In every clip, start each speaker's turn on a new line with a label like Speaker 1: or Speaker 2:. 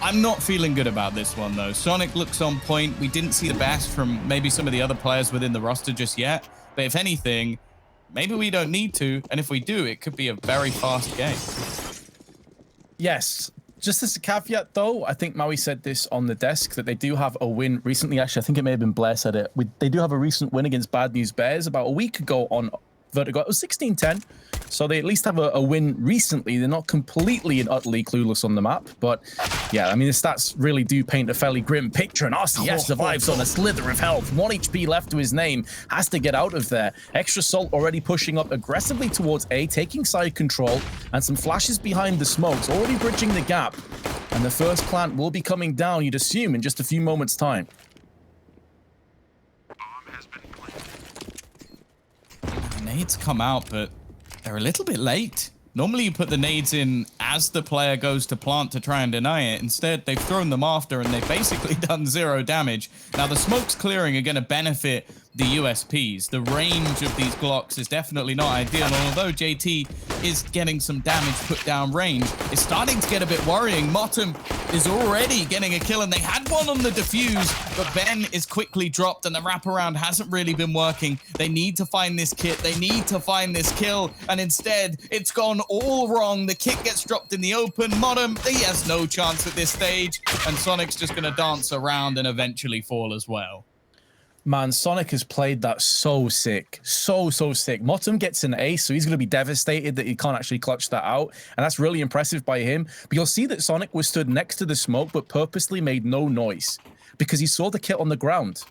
Speaker 1: I'm not feeling good about this one, though. Sonic looks on point. We didn't see the best from maybe some of the other players within the roster just yet. But if anything, maybe we don't need to. And if we do, it could be a very fast game.
Speaker 2: Yes. Just as a caveat, though, I think Maui said this on the desk, that they do have a win recently. Actually, I think it may have been Blair said it. They do have a recent win against Bad News Bears about a week ago on Vertigo. It was 16-10. So they at least have a win recently. They're not completely and utterly clueless on the map. But yeah, I mean, the stats really do paint a fairly grim picture. And RCS survives on a slither of health. 1 HP left to his name. Has to get out of there. Extra Salt already pushing up aggressively towards A, taking side control. And some flashes behind the smokes, already bridging the gap. And the first plant will be coming down, you'd assume, in just a few moments' time.
Speaker 1: Nades come out, but they're a little bit late. Normally you put the nades in as the player goes to plant to try and deny it. Instead, they've thrown them after and they've basically done 0 damage. Now the smokes clearing are going to benefit the USPs. The range of these Glocks is definitely not ideal. And although JT is getting some damage put down range, it's starting to get a bit worrying. Motum is already getting a kill and they had one on the defuse, but Ben is quickly dropped and the wraparound hasn't really been working. They need to find this kit. They need to find this kill. And instead, it's gone all wrong. The kit gets dropped in the open. Motum, he has no chance at this stage. And Sonic's just going to dance around and eventually fall as well.
Speaker 2: Man, Sonic has played that so sick. So sick. Motum gets an ace, so he's going to be devastated that he can't actually clutch that out. And that's really impressive by him. But you'll see that Sonic was stood next to the smoke, but purposely made no noise because he saw the kit on the ground.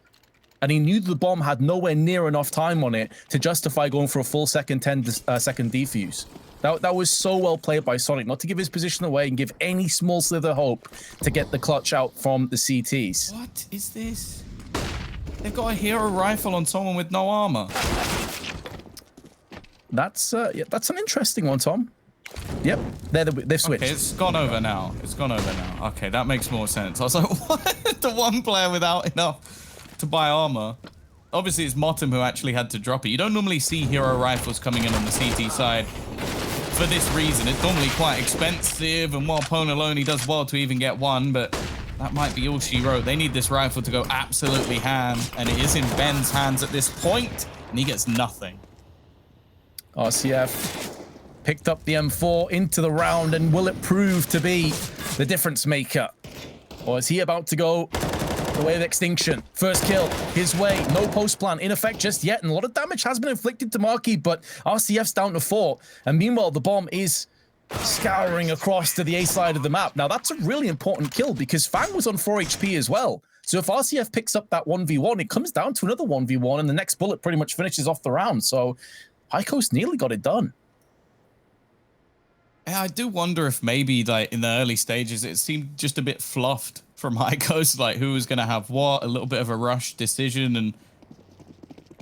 Speaker 2: And he knew the bomb had nowhere near enough time on it to justify going for a full second 10-second defuse. That was so well played by Sonic, not to give his position away and give any small slither hope to get the clutch out from the CTs.
Speaker 1: What is this? They've got a hero rifle on someone with no armor.
Speaker 2: That's an interesting one, Tom. Yep, they've switched.
Speaker 1: Okay, it's gone over now. It's gone over now. Okay, that makes more sense. I was like, what? The one player without enough to buy armor. Obviously, it's Motum who actually had to drop it. You don't normally see hero rifles coming in on the CT side for this reason. It's normally quite expensive, and while Ponaloni does well to even get one, but that might be all she wrote. They need this rifle to go absolutely ham, and it is in Ben's hands at this point, and he gets nothing.
Speaker 2: RCF picked up the M4 into the round, and will it prove to be the difference maker? Or is he about to go the way of extinction? First kill his way, no post plant in effect just yet, and a lot of damage has been inflicted to Marquis, but RCF's down to 4, and meanwhile the bomb is scouring across to the A side of the map. Now that's a really important kill because Fang was on 4 HP as well. So if RCF picks up that 1v1, it comes down to another 1v1 and the next bullet pretty much finishes off the round. So High Coast nearly got it done.
Speaker 1: Yeah, I do wonder if maybe like in the early stages it seemed just a bit fluffed from High Coast, like who was going to have what, a little bit of a rush decision and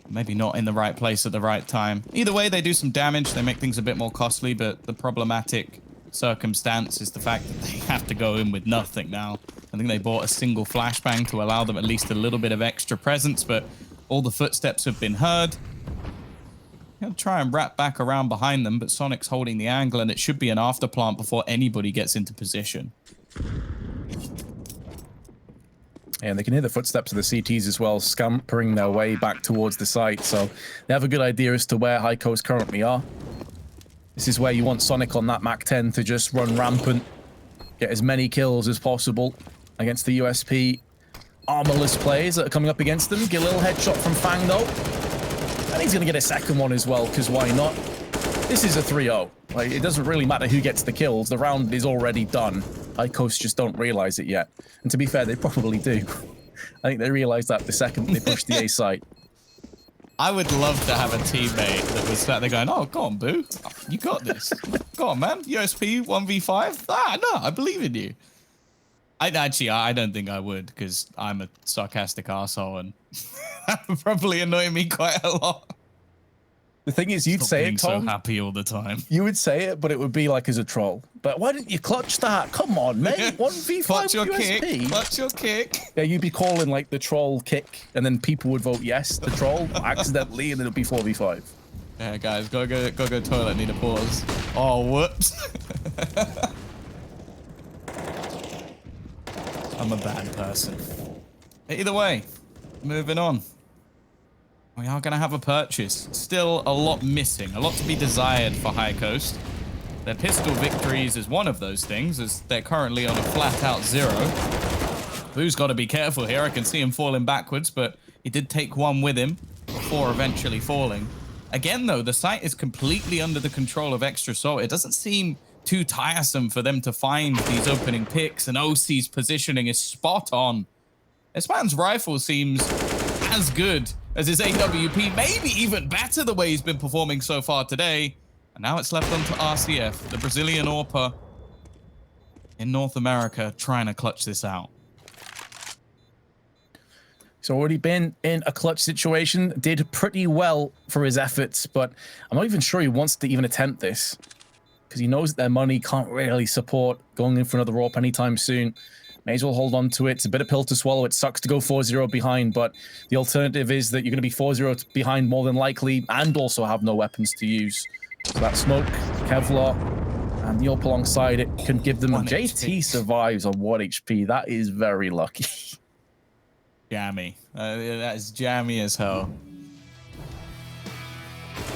Speaker 1: maybe not in the right place at the right time. Either way, they do some damage. They make things a bit more costly, but the problematic circumstance is the fact that they have to go in with nothing now. I think they bought a single flashbang to allow them at least a little bit of extra presence, but all the footsteps have been heard. He'll try and wrap back around behind them, but Sonic's holding the angle, and it should be an afterplant before anybody gets into position.
Speaker 2: And they can hear the footsteps of the CTs as well, scampering their way back towards the site. So they have a good idea as to where High Coast currently are. This is where you want Sonic on that Mac 10 to just run rampant, get as many kills as possible against the USP armorless players that are coming up against them. Get a little headshot from Fang though. And he's going to get a second one as well, because why not? This is a 3-0. Like, it doesn't really matter who gets the kills. The round is already done. High Coast just don't realize it yet. And to be fair, they probably do. I think they realized that the second they pushed the A site.
Speaker 1: I would love to have a teammate that was sat there going, oh, go on, Boo. You got this. Go on, man. USP 1v5. Ah, no, I believe in you. I don't think I would, because I'm a sarcastic arsehole and that would probably annoy me quite a lot.
Speaker 2: The thing is, you'd say it, Tom.
Speaker 1: So happy all the time.
Speaker 2: You would say it, but it would be like as a troll. But why didn't you clutch that? Come on, mate. 1v5
Speaker 1: clutch your
Speaker 2: USP.
Speaker 1: kick. Clutch your kick.
Speaker 2: Yeah, you'd be calling like the troll kick, and then people would vote yes, the troll, accidentally, and then it'd be 4v5.
Speaker 1: Yeah, guys, go toilet. Need a pause. Oh, whoops. I'm a bad person. Either way, moving on. We are going to have a purchase. Still a lot missing, a lot to be desired for High Coast. Their pistol victories is one of those things, as they're currently on a flat-out 0. Boo's got to be careful here. I can see him falling backwards, but he did take one with him before eventually falling. Again, though, the site is completely under the control of Extra Salt. It doesn't seem too tiresome for them to find these opening picks, and OC's positioning is spot on. This man's rifle seems as good as his AWP, maybe even better the way he's been performing so far today. And now it's left on to RCF, the Brazilian AWPer in North America, trying to clutch this out.
Speaker 2: He's already been in a clutch situation, did pretty well for his efforts, but I'm not even sure he wants to even attempt this because he knows that their money can't really support going in for another AWP anytime soon. May as well hold on to it. It's a bit of pill to swallow. It sucks to go 4-0 behind, but the alternative is that you're going to be 4-0 behind more than likely and also have no weapons to use. So that smoke, Kevlar, and the AWP alongside it can give them... JT survives on 1 HP. That is very lucky.
Speaker 1: Jammy. That is jammy as hell.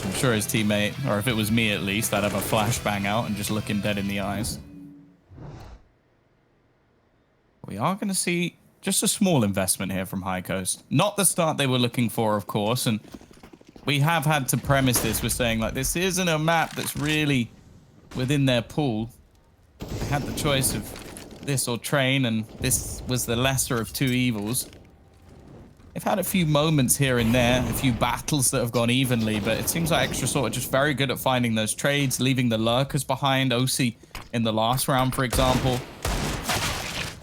Speaker 1: I'm sure his teammate, or if it was me at least, I'd have a flashbang out and just look him dead in the eyes. We are going to see just a small investment here from High Coast. Not the start they were looking for, of course, and we have had to premise this with saying, like, this isn't a map that's really within their pool. They had the choice of this or train, and this was the lesser of two evils. They've had a few moments here and there, a few battles that have gone evenly, but it seems like Extra Sort are just very good at finding those trades, leaving the lurkers behind. OC in the last round, for example.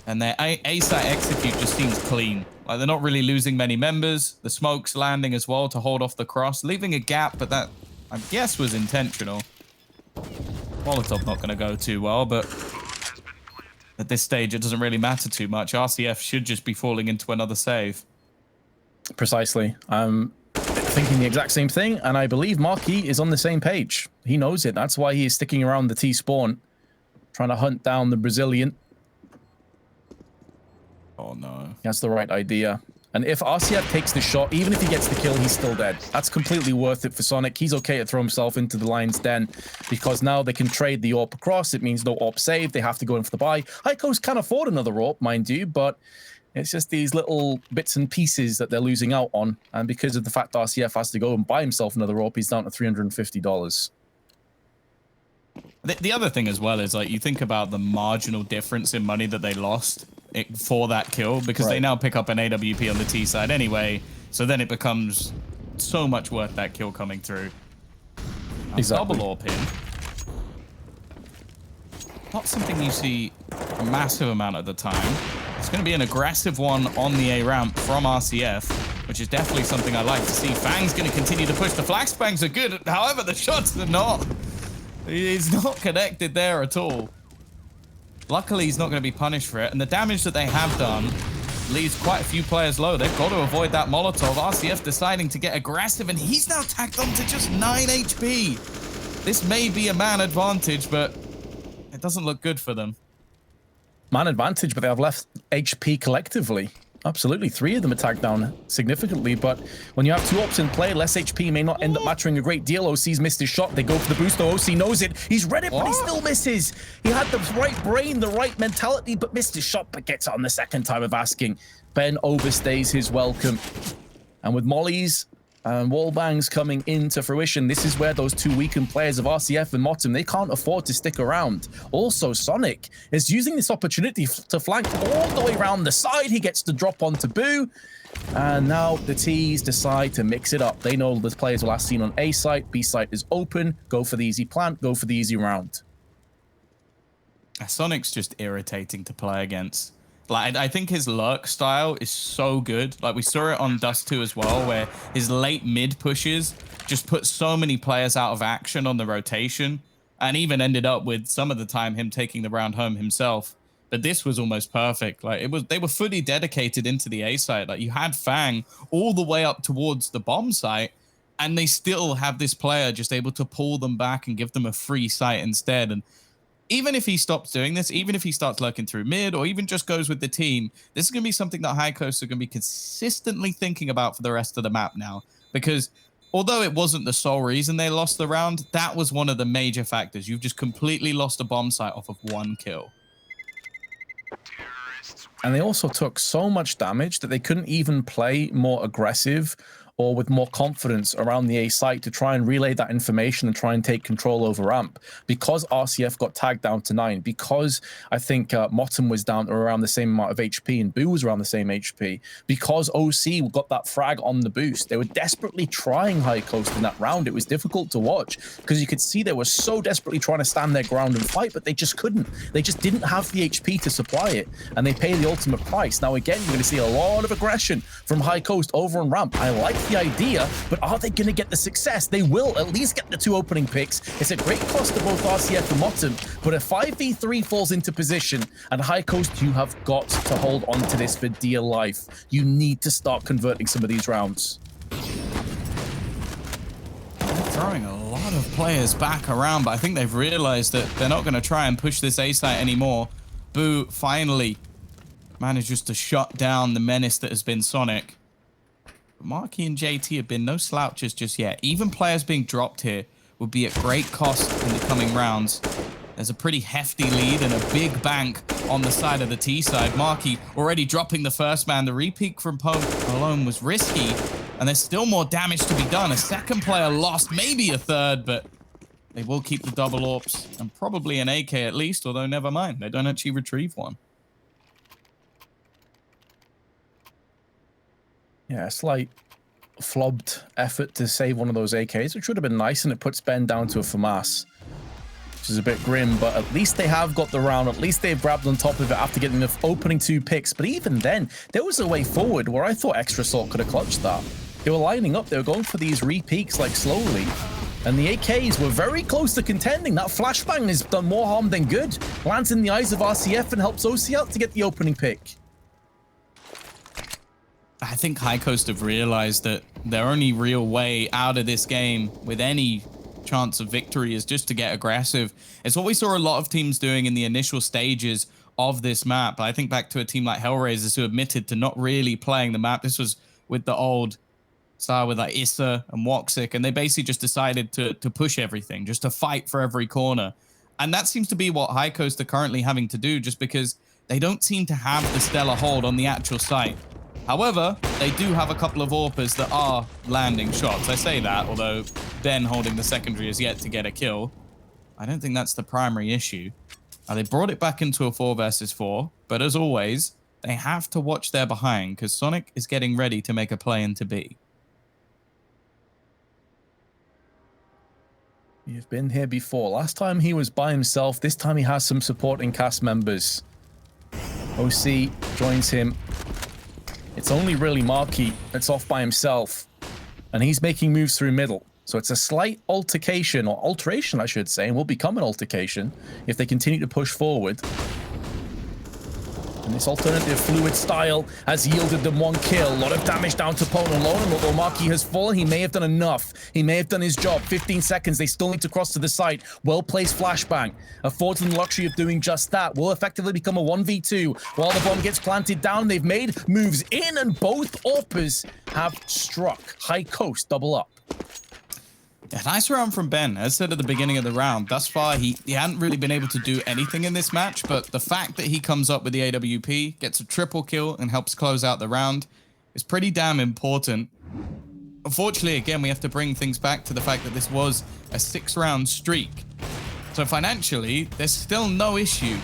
Speaker 1: And their A-site execute just seems clean. Like, they're not really losing many members. The smoke's landing as well to hold off the cross, leaving a gap, but that, I guess, was intentional. Molotov not going to go too well, but at this stage, it doesn't really matter too much. RCF should just be falling into another save.
Speaker 2: Precisely. I'm thinking the exact same thing, and I believe Marquis is on the same page. He knows it. That's why he is sticking around the T-spawn, trying to hunt down the Brazilian.
Speaker 1: Oh, no.
Speaker 2: He has the right idea. And if RCF takes the shot, even if he gets the kill, he's still dead. That's completely worth it for Sonic. He's okay to throw himself into the lion's den because now they can trade the AWP across. It means no AWP save. They have to go in for the buy. High Coast can afford another AWP, mind you, but it's just these little bits and pieces that they're losing out on. And because of the fact RCF has to go and buy himself another AWP, he's down to $350.
Speaker 1: The other thing as well is, like, you think about the marginal difference in money that they lost for that kill, because they now pick up an AWP on the T side anyway, so then it becomes so much worth that kill coming through.
Speaker 2: Exactly.
Speaker 1: Double AWP in. Not something you see a massive amount of the time. It's going to be an aggressive one on the A ramp from RCF, which is definitely something I like to see. Fang's going to continue to push. The flashbangs are good, however, the shots are not. He's not connected there at all. Luckily, he's not going to be punished for it. And the damage that they have done leaves quite a few players low. They've got to avoid that Molotov. RCF deciding to get aggressive, and he's now tacked on to just 9 HP. This may be a man advantage, but it doesn't look good for them.
Speaker 2: Man advantage, but they have less HP collectively. Absolutely. 3 of them are tagged down significantly, but when you have 2 ops in play, less HP may not end up mattering a great deal. OC's missed his shot. They go for the boost, though. OC knows it. He's read it, but he still misses. He had the right brain, the right mentality, but missed his shot, but gets it on the second time of asking. Ben overstays his welcome. And with mollies and wallbangs coming into fruition, this is where those 2 weakened players of RCF and Motum, they can't afford to stick around. Also, Sonic is using this opportunity to flank all the way around the side. He gets to drop onto Boo. And now the T's decide to mix it up. They know the players were last seen on A site. B site is open. Go for the easy plant. Go for the easy round.
Speaker 1: Sonic's just irritating to play against. Like, I think his lurk style is so good. Like, we saw it on Dust 2 as well, where his late mid pushes just put so many players out of action on the rotation, and even ended up with some of the time him taking the round home himself. But this was almost perfect. Like, they were fully dedicated into the A site. Like, you had Fang all the way up towards the bomb site, and they still have this player just able to pull them back and give them a free site instead. And even if he stops doing this, even if he starts lurking through mid or even just goes with the team, this is going to be something that High Coast are going to be consistently thinking about for the rest of the map now. Because although it wasn't the sole reason they lost the round, that was one of the major factors. You've just completely lost a bomb site off of one kill.
Speaker 2: And they also took so much damage that they couldn't even play more aggressive or with more confidence around the A site to try and relay that information and try and take control over ramp. Because RCF got tagged down to 9, because I think Motum was down to around the same amount of HP and Boo was around the same HP, because OC got that frag on the boost, they were desperately trying High Coast in that round. It was difficult to watch because you could see they were so desperately trying to stand their ground and fight, but they just couldn't. They just didn't have the HP to supply it, and they pay the ultimate price. Now again, you're going to see a lot of aggression from High Coast over on ramp. I like the idea, but are they going to get the success? They will at least get the 2 opening picks. It's a great cost to both RCF and Motum, but a 5v3 falls into position, and High Coast, you have got to hold on to this for dear life. You need to start converting some of these rounds.
Speaker 1: They're throwing a lot of players back around, but I think they've realized that they're not going to try and push this A site anymore. Boo finally manages to shut down the menace that has been Sonic. Marky and JT have been no slouches just yet. Even players being dropped here would be at great cost in the coming rounds. There's a pretty hefty lead and a big bank on the side of the T side. Marky already dropping the first man. The repeat from Pope alone was risky, and there's still more damage to be done. A second player lost, maybe a third, but they will keep the double AWPs and probably an AK at least, although never mind. They don't actually retrieve one.
Speaker 2: Yeah, a slight flubbed effort to save one of those AKs, which would have been nice, and it puts Ben down to a FAMAS, which is a bit grim, but at least they have got the round. At least they've grabbed on top of it after getting the opening 2 picks. But even then, there was a way forward where I thought Extra Salt could have clutched that. They were lining up. They were going for these re-peaks like slowly, and the AKs were very close to contending. That flashbang has done more harm than good. Lands in the eyes of RCF and helps OC out to get the opening pick.
Speaker 1: I think High Coast have realized that their only real way out of this game with any chance of victory is just to get aggressive. It's what we saw a lot of teams doing in the initial stages of this map. I think back to a team like Hellraisers who admitted to not really playing the map. This was with the old style with like Issa and Woxic, and they basically just decided to push everything, just to fight for every corner. And that seems to be what High Coast are currently having to do, just because they don't seem to have the stellar hold on the actual site. However, they do have a couple of AWPers that are landing shots. I say that, although Ben holding the secondary is yet to get a kill. I don't think that's the primary issue. Now, they brought it back into a 4 versus 4, but as always, they have to watch their behind because Sonic is getting ready to make a play into B.
Speaker 2: You've been here before. Last time he was by himself. This time he has some supporting cast members. OC joins him. It's only really Marky that's off by himself, and he's making moves through middle. So it's a slight altercation, or alteration, I should say, and will become an altercation if they continue to push forward. And this alternative fluid style has yielded them 1 kill. A lot of damage down to Pone alone, and although Marky has fallen, he may have done enough. He may have done his job. 15 seconds, they still need to cross to the site. Well-placed flashbang affords them the luxury of doing just that. Will effectively become a 1v2 while the bomb gets planted down. They've made moves in, and both AWPers have struck. High Coast double up.
Speaker 1: Yeah, nice round from Ben. As said at the beginning of the round, thus far he hadn't really been able to do anything in this match, but the fact that he comes up with the AWP, gets a triple kill, and helps close out the round is pretty damn important. Unfortunately, again, we have to bring things back to the fact that this was a 6-round streak. So financially, there's still no issue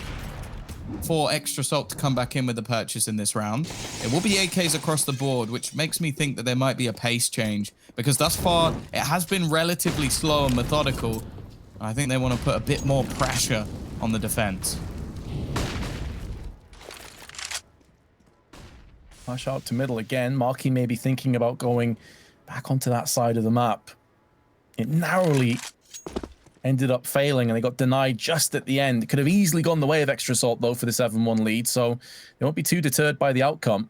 Speaker 1: for Extra Salt to come back in with the purchase in this round. It will be AKs across the board, which makes me think that there might be a pace change, because thus far it has been relatively slow and methodical. I think they want to put a bit more pressure on the defense.
Speaker 2: Flash out to middle again. Marky may be thinking about going back onto that side of the map. It narrowly ended up failing, and they got denied just at the end. It could have easily gone the way of Extra Salt, though, for the 7-1 lead, so they won't be too deterred by the outcome.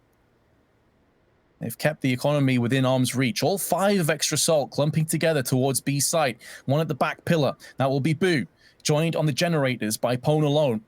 Speaker 2: They've kept the economy within arm's reach. All 5 of Extra Salt clumping together towards B site. One at the back pillar. That will be Boo. joined on the generators by Pwn alone.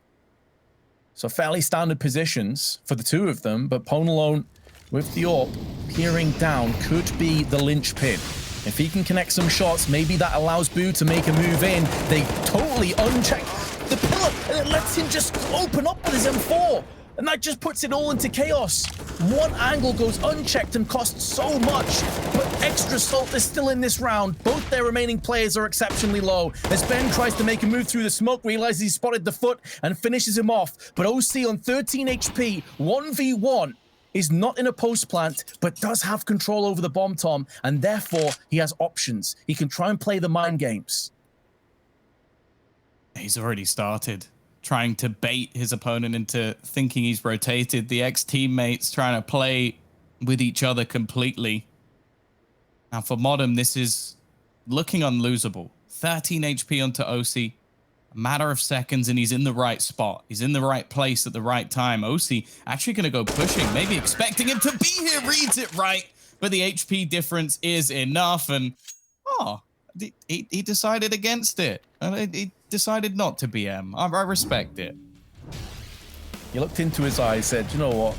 Speaker 2: So fairly standard positions for the two of them, but Pwn alone with the AWP peering down could be the linchpin. If he can connect some shots, maybe that allows Boo to make a move in. They totally uncheck the pillar, and it lets him just open up with his M4. And that just puts it all into chaos. One angle goes unchecked and costs so much, but Extra Salt is still in this round. Both their remaining players are exceptionally low. As Ben tries to make a move through the smoke, realizes he spotted the foot and finishes him off. But OC on 13 HP, 1v1, is not in a post plant, but does have control over the bomb, Tom, and therefore he has options. He can try and play the mind games.
Speaker 1: He's already started trying to bait his opponent into thinking he's rotated. The ex-teammates trying to play with each other completely. Now for Modem, this is looking unlosable. 13 HP onto OC. A matter of seconds and he's in the right spot. He's in the right place at the right time. OC actually going to go pushing, maybe expecting him to be here, reads it right. But the HP difference is enough and, he decided against it. He decided not to BM. I respect it.
Speaker 2: He looked into his eyes, said, you know what?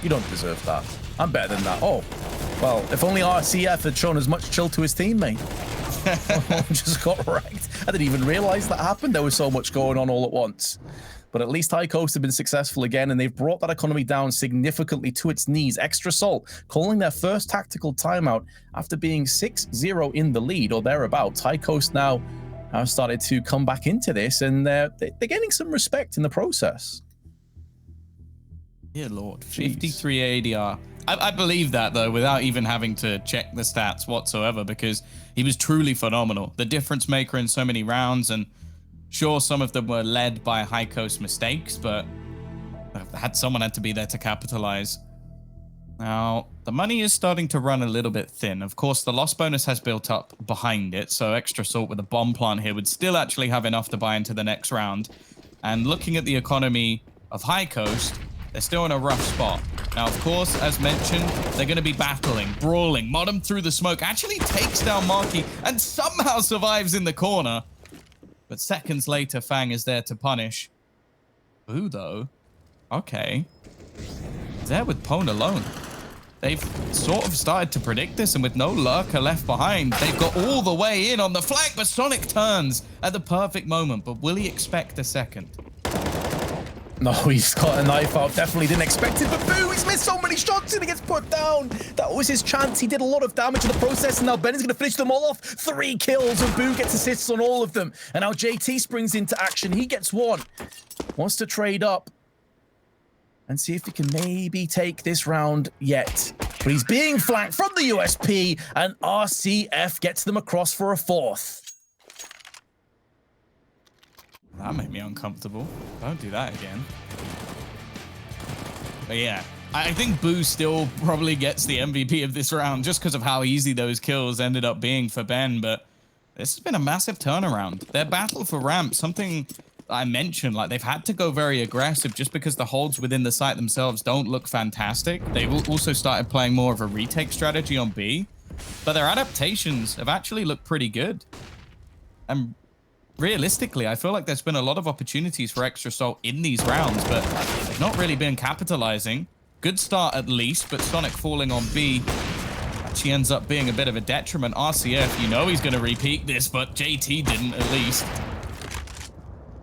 Speaker 2: You don't deserve that. I'm better than that. Oh, well, if only RCF had shown as much chill to his teammate. Just got wrecked. I didn't even realize that happened. There was so much going on all at once. But at least High Coast have been successful again, and they've brought that economy down significantly to its knees. Extra Salt calling their first tactical timeout after being 6-0 in the lead, or thereabouts. High Coast now have started to come back into this, and they're getting some respect in the process.
Speaker 1: Dear Lord, 53 ADR. I believe that, though, without even having to check the stats whatsoever, because he was truly phenomenal. The difference maker in so many rounds, and sure, some of them were led by High Coast mistakes, but someone had to be there to capitalize. Now, the money is starting to run a little bit thin. Of course, the loss bonus has built up behind it, so Extra Salt with a bomb plant here would still actually have enough to buy into the next round. And looking at the economy of High Coast, they're still in a rough spot. Now, of course, as mentioned, they're going to be battling, brawling. Modem through the smoke actually takes down Marky and somehow survives in the corner. But seconds later, Fang is there to punish. Boo, though. Okay. There with Pwn alone. They've sort of started to predict this, and with no lurker left behind, they've got all the way in on the flank, but Sonic turns at the perfect moment. But will he expect a second?
Speaker 2: No, he's got a knife out. Definitely didn't expect it, but Boo, he's missed so many shots and he gets put down. That was his chance. He did a lot of damage in the process, and now Ben is going to finish them all off. 3 kills, and Boo gets assists on all of them. And now JT springs into action. He gets one. Wants to trade up and see if he can maybe take this round yet. But he's being flanked from the USP, and RCF gets them across for a 4th.
Speaker 1: That made me uncomfortable. Don't do that again. But yeah, I think Boo still probably gets the MVP of this round just because of how easy those kills ended up being for Ben. But this has been a massive turnaround. Their battle for ramp, something I mentioned, like they've had to go very aggressive just because the holds within the site themselves don't look fantastic. They've also started playing more of a retake strategy on B, but their adaptations have actually looked pretty good. And realistically, I feel like there's been a lot of opportunities for Extra Salt in these rounds, but they've not really been capitalizing. Good start at least, but Sonic falling on B actually ends up being a bit of a detriment. RCF, you know he's going to repeat this, but JT didn't at least.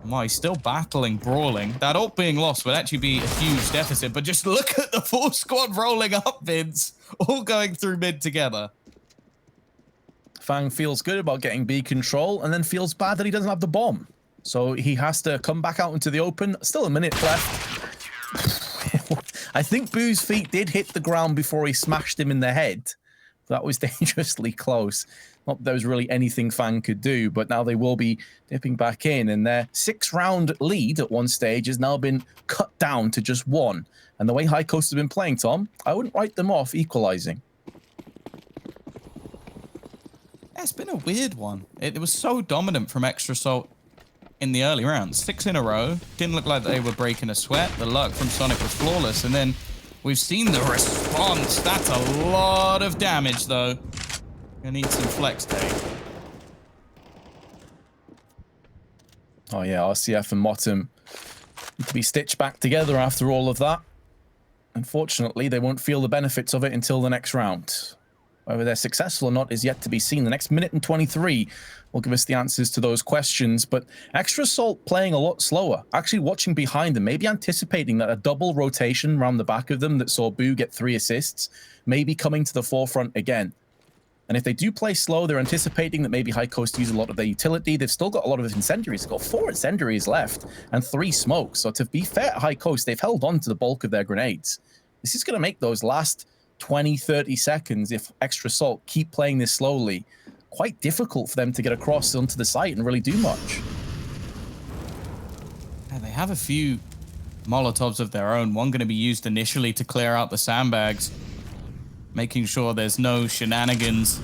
Speaker 1: Well, he's still battling, brawling. That ult being lost would actually be a huge deficit, but just look at the full squad rolling up, Vince, all going through mid together.
Speaker 2: Fang feels good about getting B control and then feels bad that he doesn't have the bomb. So he has to come back out into the open. Still a minute left. I think Boo's feet did hit the ground before he smashed him in the head. That was dangerously close. Not that there was really anything Fang could do, but now they will be dipping back in. And their 6-round lead at one stage has now been cut down to just 1. And the way High Coast have been playing, Tom, I wouldn't write them off equalizing.
Speaker 1: It's been a weird one. It was so dominant from Extra Salt in the early rounds. 6 in a row. Didn't look like they were breaking a sweat. The luck from Sonic was flawless. And then we've seen the response. That's a lot of damage, though. Gonna need some flex tape.
Speaker 2: Oh yeah, RCF and Motum need to be stitched back together after all of that. Unfortunately, they won't feel the benefits of it until the next round. Whether they're successful or not is yet to be seen. The next minute and 23 will give us the answers to those questions, but Extra Salt playing a lot slower, actually watching behind them, maybe anticipating that a double rotation around the back of them that saw Boo get 3 assists, may be coming to the forefront again. And if they do play slow, they're anticipating that maybe High Coast use a lot of their utility. They've still got a lot of incendiaries. They've got 4 incendiaries left and 3 smokes. So to be fair at High Coast, they've held on to the bulk of their grenades. This is going to make those last 20, 30 seconds, if Extra Salt keep playing this slowly, quite difficult for them to get across onto the site and really do much.
Speaker 1: Yeah, they have a few Molotovs of their own. One going to be used initially to clear out the sandbags, making sure there's no shenanigans.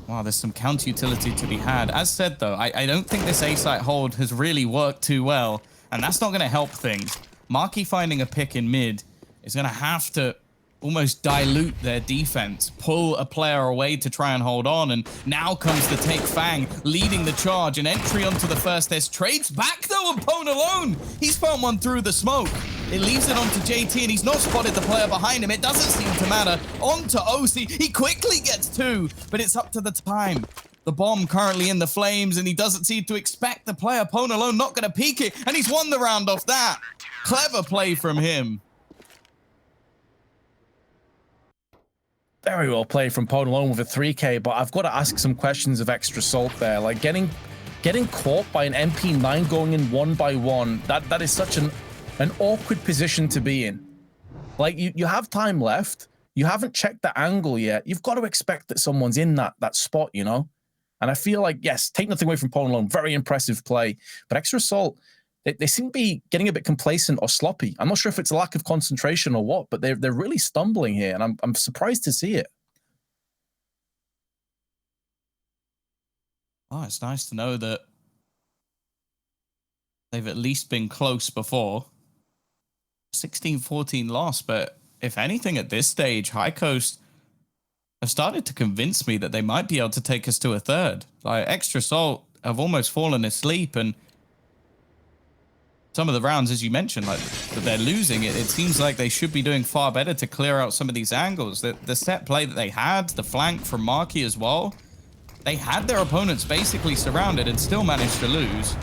Speaker 1: Wow, there's some counter utility to be had. As said, though, I don't think this A-site hold has really worked too well, and that's not going to help things. Marky finding a pick in mid is going to have to almost dilute their defense, pull a player away to try and hold on, and now comes the take Fang, leading the charge, and entry onto the first S. Trades back, though, and Pwn alone. He's found one through the smoke. It leaves it onto JT, and he's not spotted the player behind him. It doesn't seem to matter. On to OC. He quickly gets 2, but it's up to the time. The bomb currently in the flames, and he doesn't seem to expect the player. Pwn alone not going to peek it, and he's won the round off that. Clever play from him.
Speaker 2: Very well played from Pwn alone with a 3K, but I've got to ask some questions of Extra Salt there. Like getting caught by an MP9 going in 1 by 1, that is such an awkward position to be in. Like you have time left, you haven't checked the angle yet. You've got to expect that someone's in that spot, you know? And I feel like, yes, take nothing away from Pwn alone, very impressive play, but Extra Salt, they seem to be getting a bit complacent or sloppy. I'm not sure if it's a lack of concentration or what, but they're really stumbling here, and I'm surprised to see it.
Speaker 1: Oh, it's nice to know that they've at least been close before. 16-14 loss, but if anything at this stage, High Coast have started to convince me that they might be able to take us to a third. Like, Extra Salt have almost fallen asleep, and some of the rounds, as you mentioned, like that they're losing, it seems like they should be doing far better to clear out some of these angles. The set play that they had, the flank from Marky as well, they had their opponents basically surrounded and still managed to lose.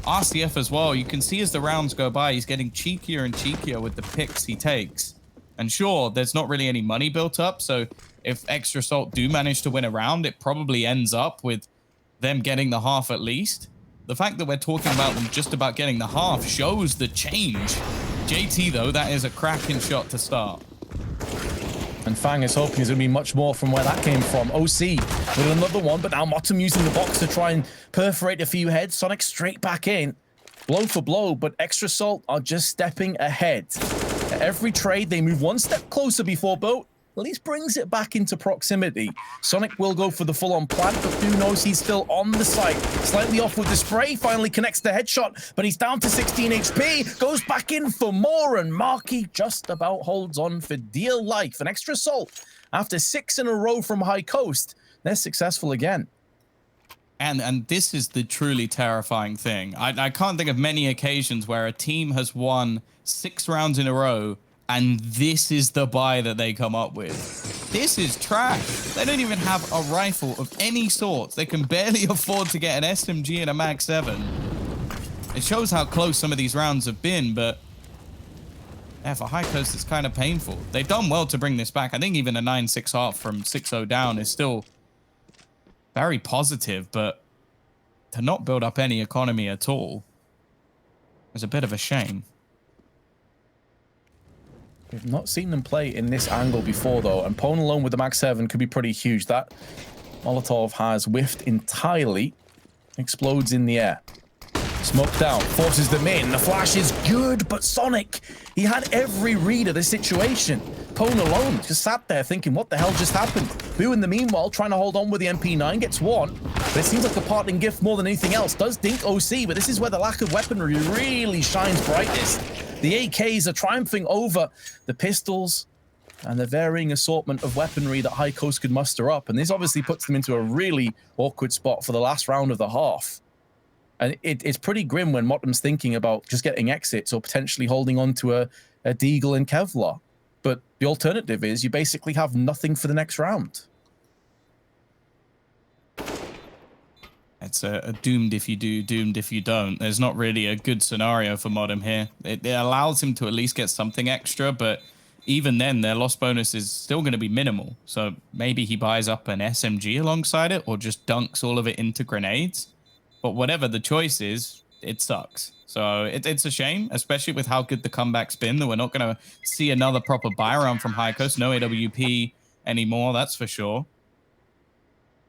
Speaker 1: RCF as well, you can see as the rounds go by, he's getting cheekier and cheekier with the picks he takes. And sure, there's not really any money built up, so if Extra Salt do manage to win a round, it probably ends up with them getting the half at least. The fact that we're talking about them just about getting the half shows the change. JT, though, that is a cracking shot to start.
Speaker 2: And Fang is hoping there's going to be much more from where that came from. OC with another one, but now Motum using the box to try and perforate a few heads. Sonic straight back in. Blow for blow, but Extra Salt are just stepping ahead. At every trade, they move one step closer before Boat at least brings it back into proximity. Sonic will go for the full-on plant, but Boo knows he's still on the site. Slightly off with the spray, finally connects the headshot, but he's down to 16 HP, goes back in for more, and Marky just about holds on for dear life. An Extra Salt, after 6 in a row from High Coast, they're successful again.
Speaker 1: And this is the truly terrifying thing. I can't think of many occasions where a team has won 6 rounds in a row and this is the buy that they come up with. This is trash. They don't even have a rifle of any sort. They can barely afford to get an SMG and a Mag 7. It shows how close some of these rounds have been, but yeah, for High Coast, it's kind of painful. They've done well to bring this back. I think even a 9-6 half from 6-0 down is still very positive, but to not build up any economy at all is a bit of a shame.
Speaker 2: We've not seen them play in this angle before, though, and Pwn alone with the Mag 7 could be pretty huge. That Molotov has whiffed entirely, explodes in the air. Smoked out, forces them in. The flash is good, but Sonic, he had every read of the situation. Pwn alone just sat there thinking, what the hell just happened? Boo, in the meanwhile, trying to hold on with the MP9, gets one. But it seems like a parting gift more than anything else. Does dink OC, but this is where the lack of weaponry really shines brightest. The AKs are triumphing over the pistols and the varying assortment of weaponry that High Coast could muster up. And this obviously puts them into a really awkward spot for the last round of the half. And it's pretty grim when Mottom's thinking about just getting exits or potentially holding on to a Deagle and Kevlar. But the alternative is you basically have nothing for the next round.
Speaker 1: It's a doomed if you do, doomed if you don't. There's not really a good scenario for Modem here. It allows him to at least get something extra, but even then, their loss bonus is still going to be minimal. So maybe he buys up an SMG alongside it or just dunks all of it into grenades. But whatever the choice is, it sucks. So it's a shame, especially with how good the comeback's been, that we're not going to see another proper buy round from High Coast. No AWP anymore, that's for sure.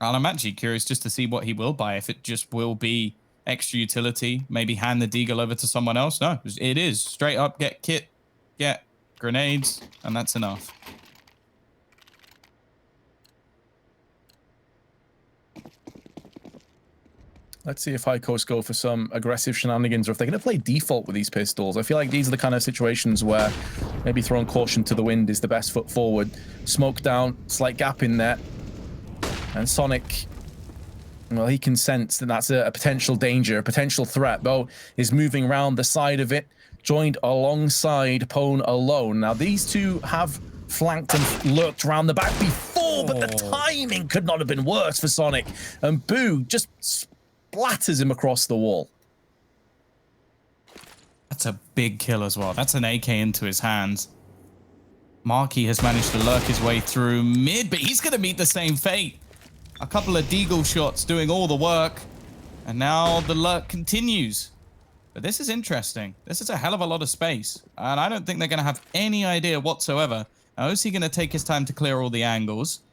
Speaker 1: And I'm actually curious just to see what he will buy, if it just will be extra utility, maybe hand the Deagle over to someone else. No, it is straight up get kit, get grenades, and that's enough.
Speaker 2: Let's see if High Coast go for some aggressive shenanigans, or if they're going to play default with these pistols. I feel like these are the kind of situations where maybe throwing caution to the wind is the best foot forward. Smoke down, slight gap in there. And Sonic, well, he can sense that that's a potential danger, a potential threat. Bo is moving around the side of it, joined alongside Pone alone. Now, these two have flanked and lurked around the back before, but the timing could not have been worse for Sonic. And Boo just splatters him across the wall.
Speaker 1: That's a big kill as well. That's an AK into his hands. Marky has managed to lurk his way through mid, but he's going to meet the same fate. A couple of Deagle shots doing all the work, and now the lurk continues. But this is interesting. This is a hell of a lot of space, and I don't think they're going to have any idea whatsoever. How is he going to take his time to clear all the angles?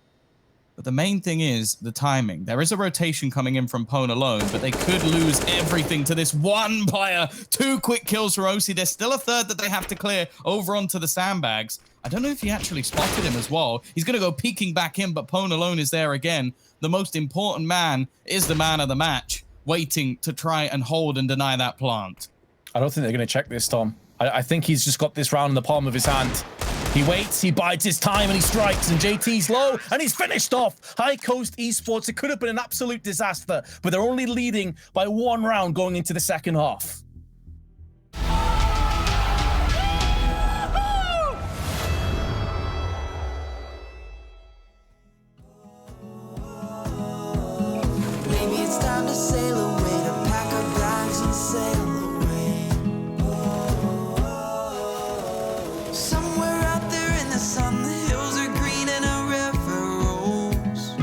Speaker 1: But the main thing is the timing. There is a rotation coming in from Pone alone, but they could lose everything to this one player. 2 quick kills for OC. There's still a third that they have to clear over onto the sandbags. I don't know if he actually spotted him as well. He's going to go peeking back in, but Pone alone is there again. The most important man is the man of the match, waiting to try and hold and deny that plant.
Speaker 2: I don't think they're going to check this, Tom. I think he's just got this round in the palm of his hand. He waits, he bides his time, and he strikes, and JT's low, and he's finished off. High Coast Esports, it could have been an absolute disaster, but they're only leading by 1 round going into the second half.
Speaker 3: Maybe it's time to sail away, to pack our bags and sail away. Somewhere out there in the sun, the hills are green and a river rolls.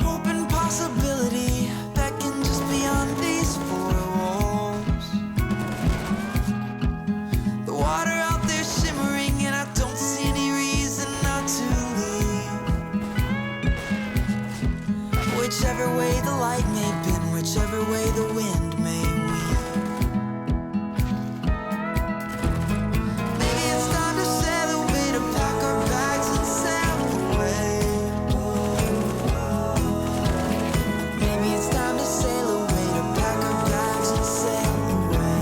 Speaker 3: Hope and possibility beckon just beyond these 4 walls. The water out there shimmering, and I don't see any reason not to leave. Whichever way the light may bend, whichever way the wind may weave. Maybe it's time to sail away, to pack our bags and sail away. Maybe it's time to sail away, to pack our bags and sail away.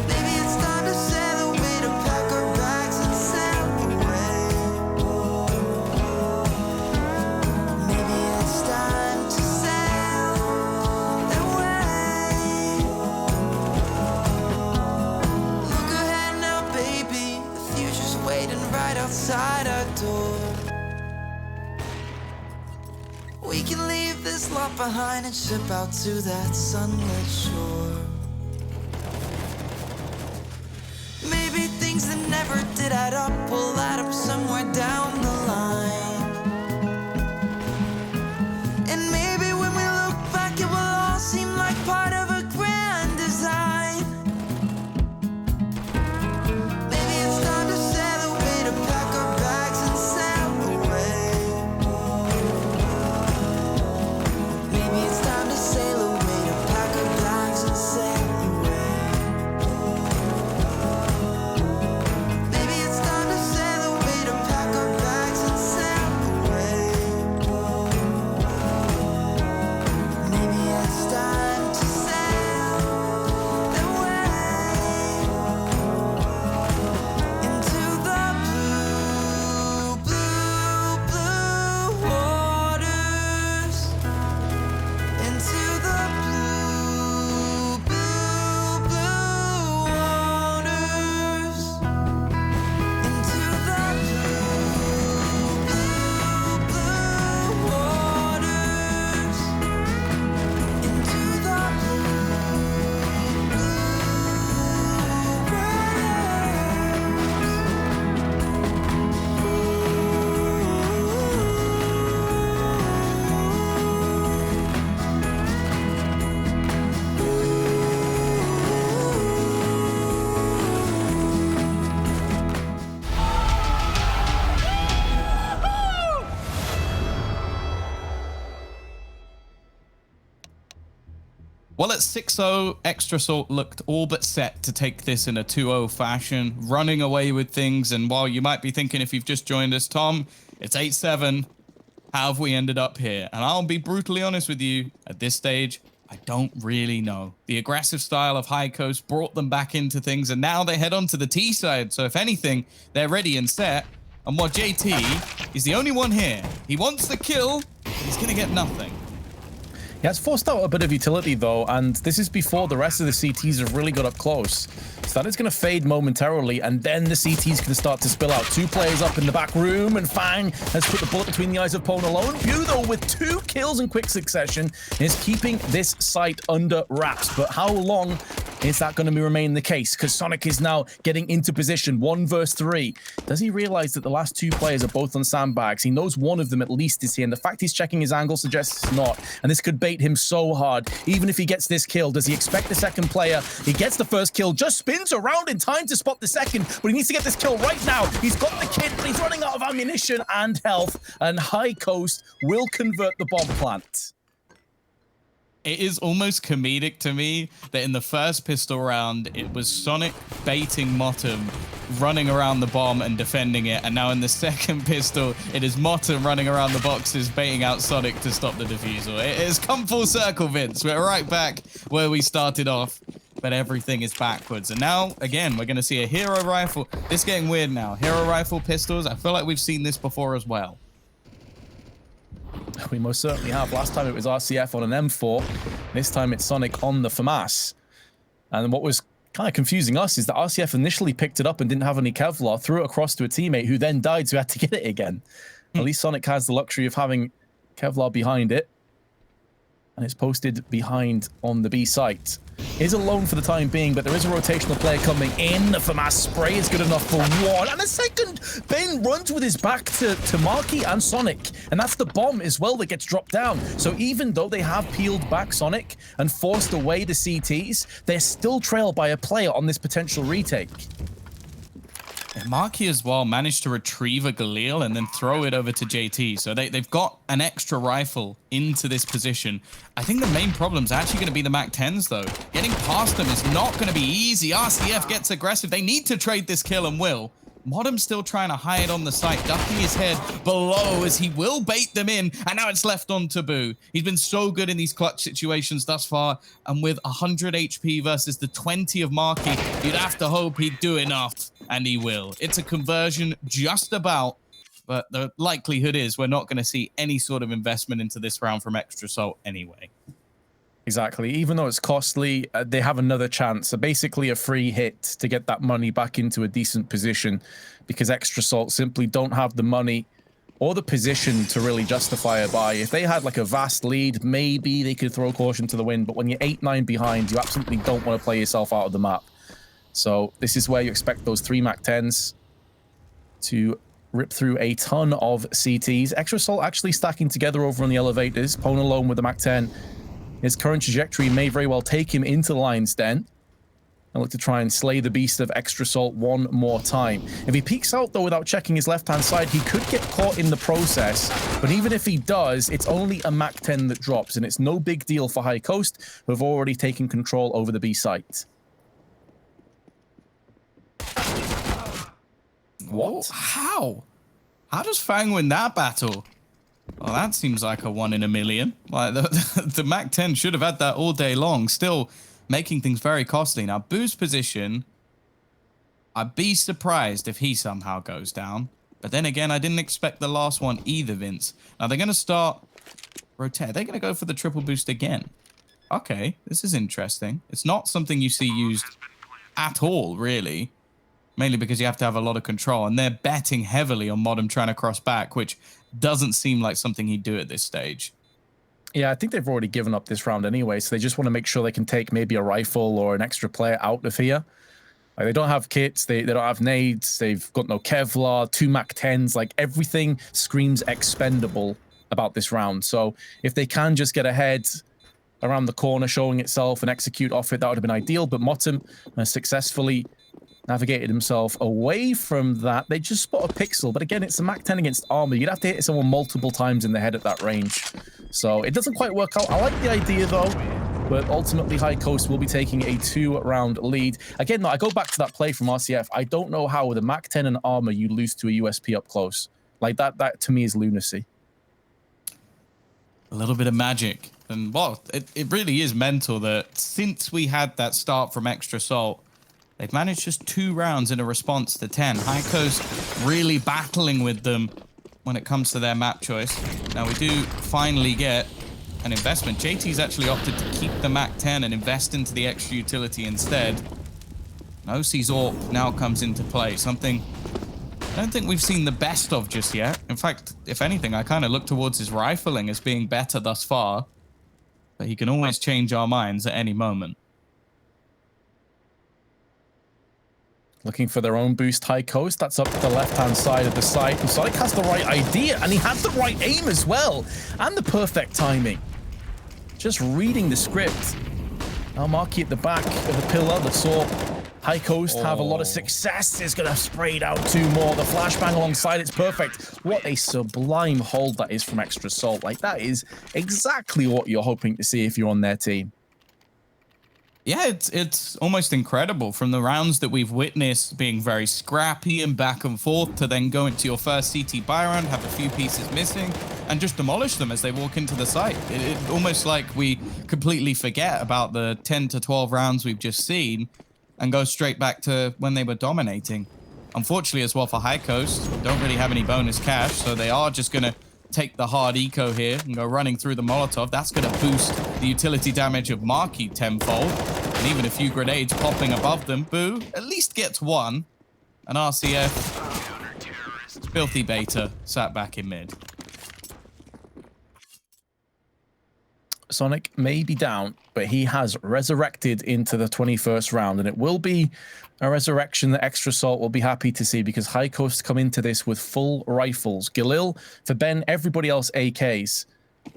Speaker 3: Maybe it's time to sail away, to pack our bags and sail away. Maybe it's time to sail away. Look ahead now, baby. The future's waiting right outside our door. We can leave this lot behind and ship out to that sunlit shore. Maybe things that never did add up will add up somewhere down the line. And maybe when we look back, it will all seem like part of a grand design. Maybe it's time to sail away, to pack our bags and sail away. Maybe it's time to sail away, to pack our bags and sail away. Maybe it's time to sail away, to pack our bags and sail
Speaker 1: Well, at 6-0, Extra Salt looked all but set to take this in a 2-0 fashion, running away with things. And while you might be thinking if you've just joined us, Tom, it's 8-7. How have we ended up here? And I'll be brutally honest with you, at this stage, I don't really know. The aggressive style of High Coast brought them back into things, and now they head on to the T side. So if anything, they're ready and set. And while JT is the only one here, he wants the kill, but he's going to get nothing.
Speaker 2: He has forced out a bit of utility, though, and this is before the rest of the CTs have really got up close. So that is going to fade momentarily, and then the CTs can start to spill out. 2 players up in the back room, and Fang has put the bullet between the eyes of Pwn alone. Pew, though, with 2 kills in quick succession, is keeping this site under wraps. But how long is that going to remain the case? Because Sonic is now getting into position, 1 versus 3. Does he realize that the last 2 players are both on sandbags? He knows one of them at least is here, and the fact he's checking his angle suggests it's not. And this could bait him so hard. Even if he gets this kill, does he expect the second player? He gets the first kill, just spins around in time to spot the second, but he needs to get this kill right now. He's got the kid, but he's running out of ammunition and health, and High Coast will convert the bomb plant.
Speaker 1: It is almost comedic to me that in the first pistol round, it was Sonic baiting Motum, running around the bomb and defending it. And now in the second pistol, it is Motum running around the boxes, baiting out Sonic to stop the defusal. It has come full circle, Vince. We're right back where we started off, but everything is backwards. And now, again, we're going to see a hero rifle. This is getting weird now. Hero rifle pistols. I feel like we've seen this before as well.
Speaker 2: We most certainly have. Last time it was RCF on an M4. This time it's Sonic on the FAMAS. And what was kind of confusing us is that RCF initially picked it up and didn't have any Kevlar, threw it across to a teammate who then died, so we had to get it again. At least Sonic has the luxury of having Kevlar behind it. And it's posted behind on the B site. Is alone for the time being, but there is a rotational player coming in. The FAMAS spray is good enough for 1. And a second, Ben runs with his back to Marky and Sonic. And that's the bomb as well that gets dropped down. So even though they have peeled back Sonic and forced away the CTs, they're still trailed by a player on this potential retake.
Speaker 1: Marky as well managed to retrieve a Galil and then throw it over to JT. So they've got an extra rifle into this position. I think the main problem is actually going to be the MAC-10s, though. Getting past them is not going to be easy. RCF gets aggressive. They need to trade this kill and will. Modem's still trying to hide on the site, ducking his head below as he will bait them in, and now it's left on Taboo. He's been so good in these clutch situations thus far, and with 100 HP versus the 20 of Marky, you'd have to hope he'd do enough, and he will. It's a conversion just about, but the likelihood is we're not going to see any sort of investment into this round from Extra Salt anyway.
Speaker 2: Exactly. Even though it's costly, they have another chance. So basically a free hit to get that money back into a decent position, because Extra Salt simply don't have the money or the position to really justify a buy. If they had like a vast lead, maybe they could throw caution to the wind. But when you're 8-9 behind, you absolutely don't want to play yourself out of the map. So this is where you expect those 3 MAC-10s to rip through a ton of CTs. Extra Salt actually stacking together over on the elevators. Pwn alone with the MAC-10. His current trajectory may very well take him into the Lion's Den and look to try and slay the beast of Extra Salt one more time. If he peeks out, though, without checking his left-hand side, he could get caught in the process. But even if he does, it's only a MAC-10 that drops, and it's no big deal for High Coast, who have already taken control over the B site.
Speaker 1: What? How? How does Fang win that battle? Well, that seems like a 1 in a million. Like the MAC-10 should have had that all day long, still making things very costly. Now, Boo's position, I'd be surprised if he somehow goes down. But then again, I didn't expect the last one either, Vince. Now, they're going to start rotate. They're going to go for the triple boost again. Okay, this is interesting. It's not something you see used at all, really. Mainly because you have to have a lot of control. And they're betting heavily on Modem trying to cross back, which doesn't seem like something he'd do at this stage.
Speaker 2: Yeah, I think they've already given up this round anyway, so they just want to make sure they can take maybe a rifle or an extra player out of here. Like, they don't have kits, they don't have nades, they've got no Kevlar, 2 MAC-10s, like everything screams expendable about this round. So if they can just get ahead around the corner showing itself and execute off it, that would have been ideal, but Motum successfully navigated himself away from that. They just spot a pixel, but again, it's a MAC-10 against armor. You'd have to hit someone multiple times in the head at that range. So it doesn't quite work out. I like the idea, though, but ultimately High Coast will be taking a 2-round lead. Again, I go back to that play from RCF. I don't know how with a Mac 10 and armor you lose to a USP up close. Like that to me is lunacy.
Speaker 1: A little bit of magic. And well, it really is mental that since we had that start from Extra Salt, they've managed just 2 rounds in a response to 10. High Coast really battling with them when it comes to their map choice. Now we do finally get an investment. JT's actually opted to keep the Mac 10 and invest into the extra utility instead. OC's AWP now comes into play, something I don't think we've seen the best of just yet. In fact, if anything, I kind of look towards his rifling as being better thus far. But he can always change our minds at any moment.
Speaker 2: Looking for their own boost, High Coast. That's up the left-hand side of the site. And Sonic has the right idea, and he had the right aim as well. And the perfect timing. Just reading the script. Now Marky at the back of the pillar that saw High Coast have a lot of success. Is going to spray out 2 more. The flashbang alongside, it's perfect. What a sublime hold that is from Extra Salt. Like, that is exactly what you're hoping to see if you're on their team.
Speaker 1: Yeah, it's almost incredible from the rounds that we've witnessed being very scrappy and back and forth to then go into your first CT buy round, have a few pieces missing, and just demolish them as they walk into the site. It almost like we completely forget about the 10 to 12 rounds we've just seen and go straight back to when they were dominating. Unfortunately as well for High Coast, don't really have any bonus cash, so they are just going to take the hard eco here and go running through the Molotov. That's going to boost the utility damage of Marky tenfold. And even a few grenades popping above them. Boo at least gets 1. And RCF, filthy beta, sat back in mid.
Speaker 2: Sonic may be down, but he has resurrected into the 21st round, and it will be a resurrection that Extra Salt will be happy to see because High Coast come into this with full rifles. Galil, for Ben, everybody else AKs,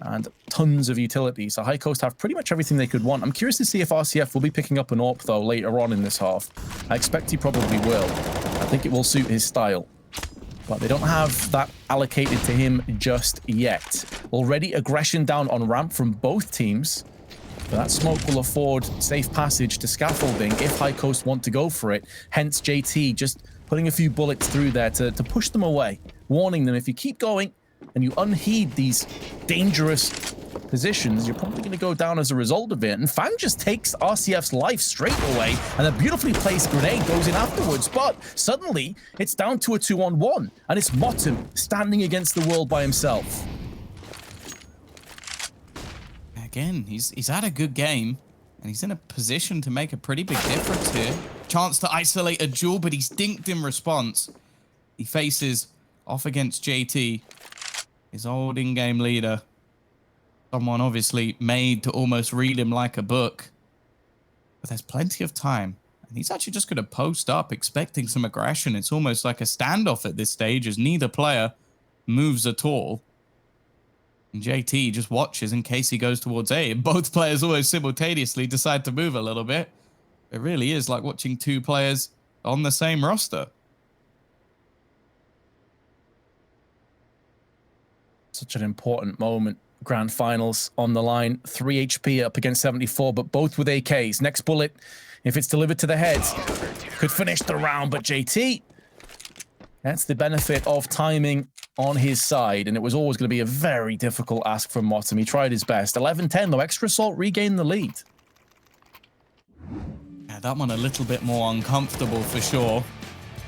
Speaker 2: and tons of utility. So High Coast have pretty much everything they could want. I'm curious to see if RCF will be picking up an AWP, though, later on in this half. I expect he probably will. I think it will suit his style. But they don't have that allocated to him just yet. Already aggression down on ramp from both teams. But that smoke will afford safe passage to scaffolding if High Coast want to go for it. Hence JT just putting a few bullets through there to push them away. Warning them, if you keep going and you unheed these dangerous positions, you're probably going to go down as a result of it. And Fang just takes RCF's life straight away, and a beautifully placed grenade goes in afterwards. But suddenly, it's down to a 2-on-1, and it's Motum standing against the world by himself.
Speaker 1: Again, he's had a good game, and he's in a position to make a pretty big difference here. Chance to isolate a duel, but he's dinked in response. He faces off against JT, his old in-game leader. Someone obviously made to almost read him like a book. But there's plenty of time. And he's actually just going to post up, expecting some aggression. It's almost like a standoff at this stage, as neither player moves at all. And JT just watches in case he goes towards A. And both players always simultaneously decide to move a little bit. It really is like watching 2 players on the same roster.
Speaker 2: Such an important moment. Grand finals on the line. 3 HP up against 74, but both with AKs. Next bullet, if it's delivered to the head, could finish the round, but JT, that's the benefit of timing on his side, and it was always going to be a very difficult ask from Motum. He tried his best. 11-10, though. Extra Salt regained the lead.
Speaker 1: Yeah, that one a little bit more uncomfortable for sure.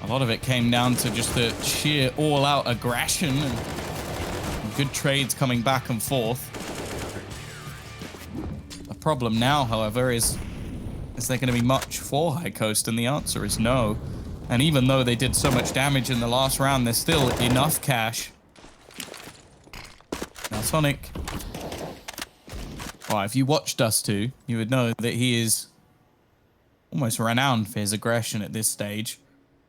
Speaker 1: A lot of it came down to just the sheer all-out aggression and good trades coming back and forth. The problem now, however, is there going to be much for High Coast? And the answer is no. And even though they did so much damage in the last round, there's still enough cash. Now, Sonic, well, if you watched us two, you would know that he is almost renowned for his aggression at this stage.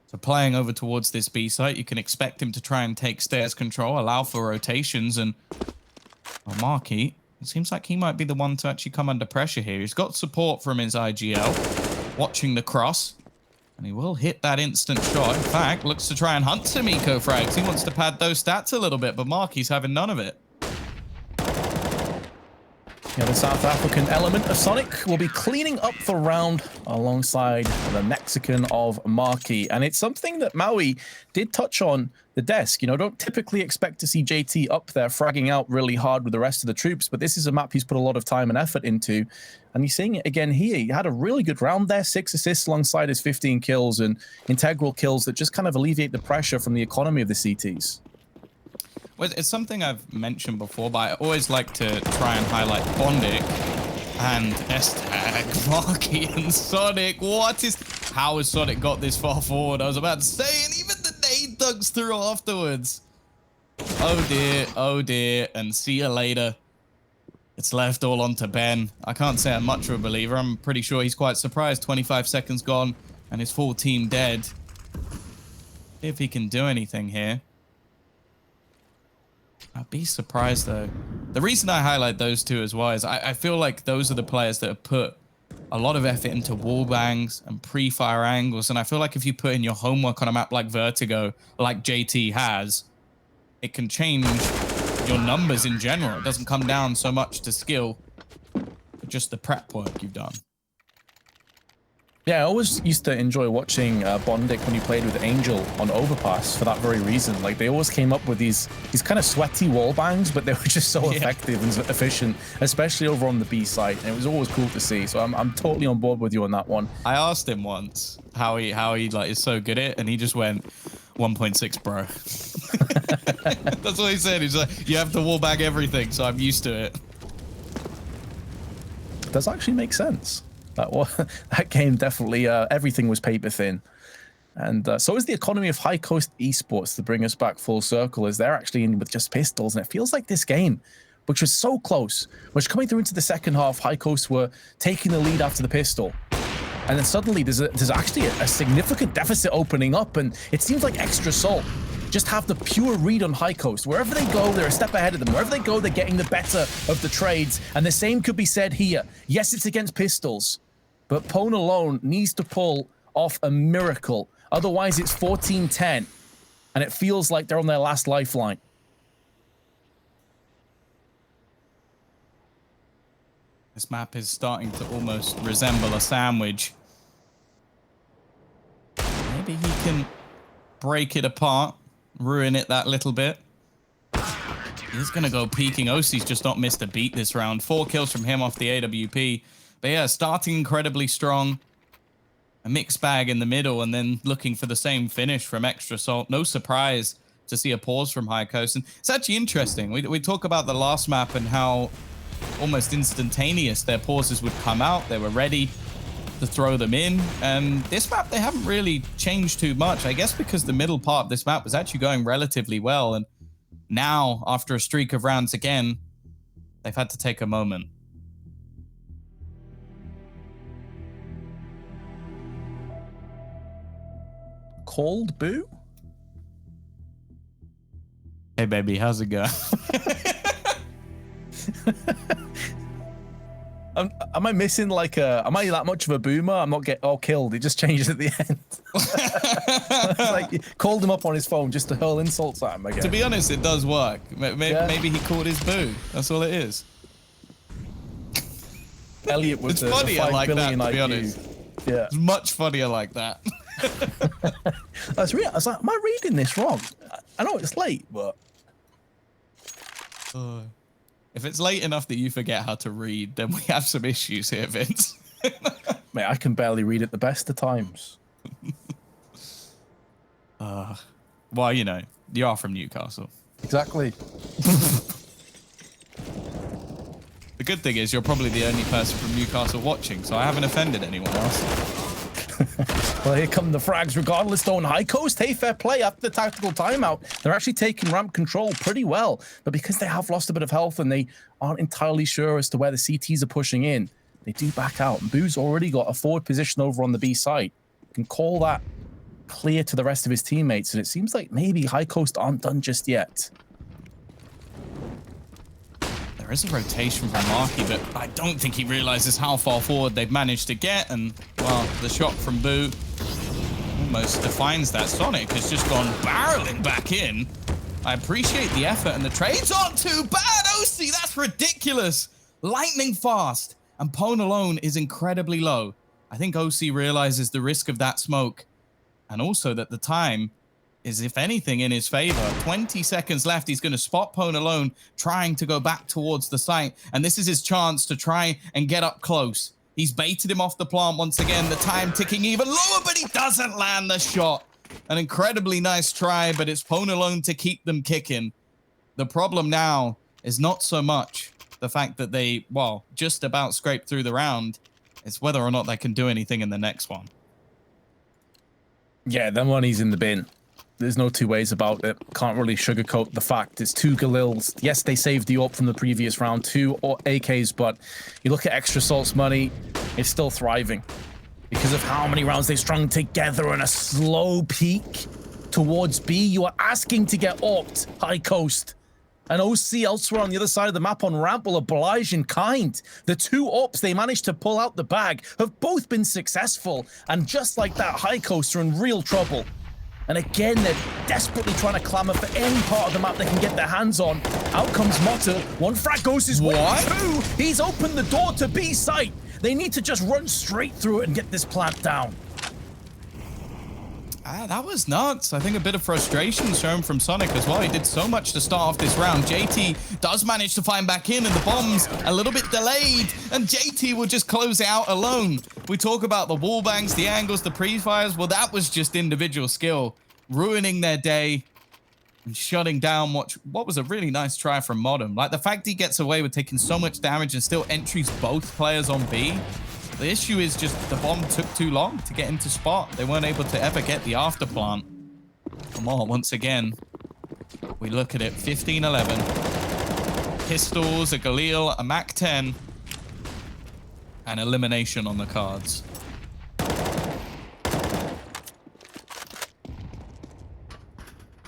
Speaker 1: So playing over towards this B site, you can expect him to try and take stairs control, allow for rotations, and well, Marky, it seems like he might be the one to actually come under pressure here. He's got support from his IGL, watching the cross, and he will hit that instant shot. In fact, looks to try and hunt some eco frags. He wants to pad those stats a little bit, but Marky's having none of it.
Speaker 2: Yeah, the South African element of Sonic will be cleaning up the round alongside the Mexican of Marquee. And it's something that Maui did touch on the desk. You know, don't typically expect to see JT up there fragging out really hard with the rest of the troops, but this is a map he's put a lot of time and effort into. And he's seeing it again here. He had a really good round there, 6 assists alongside his 15 kills and integral kills that just kind of alleviate the pressure from the economy of the CTs.
Speaker 1: Well, it's something I've mentioned before, but I always like to try and highlight Bondic and S-Tag, Marky and Sonic. How has Sonic got this far forward? I was about to say, and even the nade dugs through afterwards. Oh dear, and see you later. It's left all onto Ben. I can't say I'm much of a believer. I'm pretty sure he's quite surprised. 25 seconds gone, and his full team dead. See if he can do anything here. I'd be surprised, though. The reason I highlight those two as well is I feel like those are the players that have put a lot of effort into wall bangs and pre-fire angles. And I feel like if you put in your homework on a map like Vertigo, like JT has, it can change your numbers in general. It doesn't come down so much to skill, but just the prep work you've done.
Speaker 2: Yeah, I always used to enjoy watching Bondic when he played with Angel on Overpass for that very reason. Like, they always came up with these kind of sweaty wall bangs, but they were just so effective and efficient, especially over on the B side. And it was always cool to see. So I'm totally on board with you on that one.
Speaker 1: I asked him once how he like is so good at it, and he just went 1.6, bro. That's what he said. He's like, you have to wall bang everything, so I'm used to it.
Speaker 2: Does actually make sense. That game definitely, everything was paper thin. And so is the economy of High Coast Esports, to bring us back full circle, as they're actually in with just pistols. And it feels like this game, which was so close, was coming through into the second half, High Coast were taking the lead after the pistol. And then suddenly there's actually a significant deficit opening up, and it seems like Extra Salt just have the pure read on High Coast. Wherever they go, they're a step ahead of them. Wherever they go, they're getting the better of the trades. And the same could be said here. Yes, it's against pistols, but Pwn alone needs to pull off a miracle. Otherwise, it's 14-10, and it feels like they're on their last lifeline.
Speaker 1: This map is starting to almost resemble a sandwich. Maybe he can break it apart, ruin it that little bit. He's going to go peeking. OC's just not missed a beat this round. 4 kills from him off the AWP. But yeah, starting incredibly strong. A mixed bag in the middle, and then looking for the same finish from Extra Salt. No surprise to see a pause from High Coast. And it's actually interesting. We talk about the last map and how almost instantaneous their pauses would come out. They were ready to throw them in. And this map, they haven't really changed too much. I guess because the middle part of this map was actually going relatively well. And now, after a streak of rounds again, they've had to take a moment.
Speaker 2: Cold Boo?
Speaker 1: Hey, baby, how's it going?
Speaker 2: Am I missing like am I that much of a boomer? I'm not getting all killed. It just changes at the end. It's like called him up on his phone just to hurl insults at him again.
Speaker 1: To be honest, it does work. Maybe he called his boo. That's all it is.
Speaker 2: Elliot with
Speaker 1: it's funnier like that, to be honest.
Speaker 2: Yeah.
Speaker 1: It's much funnier like that.
Speaker 2: I was like, am I reading this wrong? I know it's late, but...
Speaker 1: If it's late enough that you forget how to read, then we have some issues here, Vince.
Speaker 2: Mate, I can barely read at the best of times.
Speaker 1: Well, you know, you are from Newcastle.
Speaker 2: Exactly.
Speaker 1: The good thing is you're probably the only person from Newcastle watching, so I haven't offended anyone else.
Speaker 2: Well, here come the frags regardless, though, on High Coast. Hey, fair play. After the tactical timeout, they're actually taking ramp control pretty well. But because they have lost a bit of health and they aren't entirely sure as to where the CTs are pushing in, they do back out. And Boo's already got a forward position over on the B side. Can call that clear to the rest of his teammates. And it seems like maybe High Coast aren't done just yet.
Speaker 1: There is a rotation from Marky, but I don't think he realizes how far forward they've managed to get. And, well, the shot from Boo almost defines that. Sonic has just gone barreling back in. I appreciate the effort, and the trades aren't too bad. OC, that's ridiculous. lightning fast. And Pone alone is incredibly low. I think OC realizes the risk of that smoke. And also that the time is, if anything, in his favor. 20 seconds left. He's going to spot Pone alone, trying to go back towards the site. And this is his chance to try and get up close. He's baited him off the plant once again. The time ticking even lower, but he doesn't land the shot. An incredibly nice try, but it's Pone alone to keep them kicking. The problem now is not so much the fact that they, well, just about scraped through the round. It's whether or not they can do anything in the next one.
Speaker 2: Yeah, that money's in the bin. There's no two ways about it. Can't really sugarcoat the fact. It's 2 Galils. Yes, they saved the AWP from the previous round, 2 AKs, but you look at Extra Salt's money, it's still thriving because of how many rounds they strung together in a slow peak towards B. You are asking to get AWP'd, High Coast. And OC elsewhere on the other side of the map on ramp will oblige in kind. The 2 AWPs they managed to pull out the bag have both been successful. And just like that, High Coast are in real trouble. And again, they're desperately trying to clamor for any part of the map they can get their hands on. Out comes Motta. 1 frag goes his way. 2, he's opened the door to B site. They need to just run straight through it and get this plant down.
Speaker 1: That was nuts. I think a bit of frustration shown from Sonic as well. He did so much to start off this round. JT does manage to find back in, and the bomb's a little bit delayed, and JT will just close it out alone. We talk about the wall bangs, the angles, the pre-fires. Well, that was just individual skill, ruining their day and shutting down what was a really nice try from Modem. Like, the fact he gets away with taking so much damage and still entries both players on B. The issue is just the bomb took too long to get into spot. They weren't able to ever get the after plant. Come on, once again, we look at it, 15-11. Pistols, a Galil, a MAC-10, and elimination on the cards.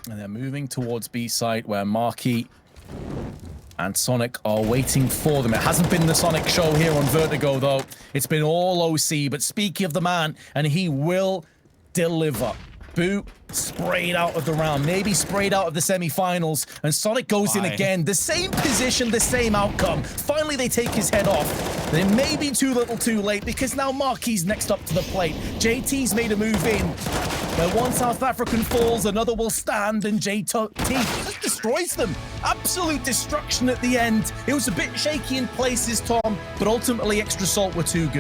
Speaker 2: And they're moving towards B site where Marquis and Sonic are waiting for them. It hasn't been the Sonic show here on Vertigo, though. It's been all OC, but speaking of the man, and he will deliver. Boot sprayed out of the round, maybe sprayed out of the semi-finals, and Sonic goes in again. The same position, the same outcome. Finally, they take his head off. They may be too little too late, because now Marquis next up to the plate. JT's made a move in. Where one South African falls, another will stand, and JT just destroys them. Absolute destruction at the end. It was a bit shaky in places, Tom, but ultimately Extra Salt were too good.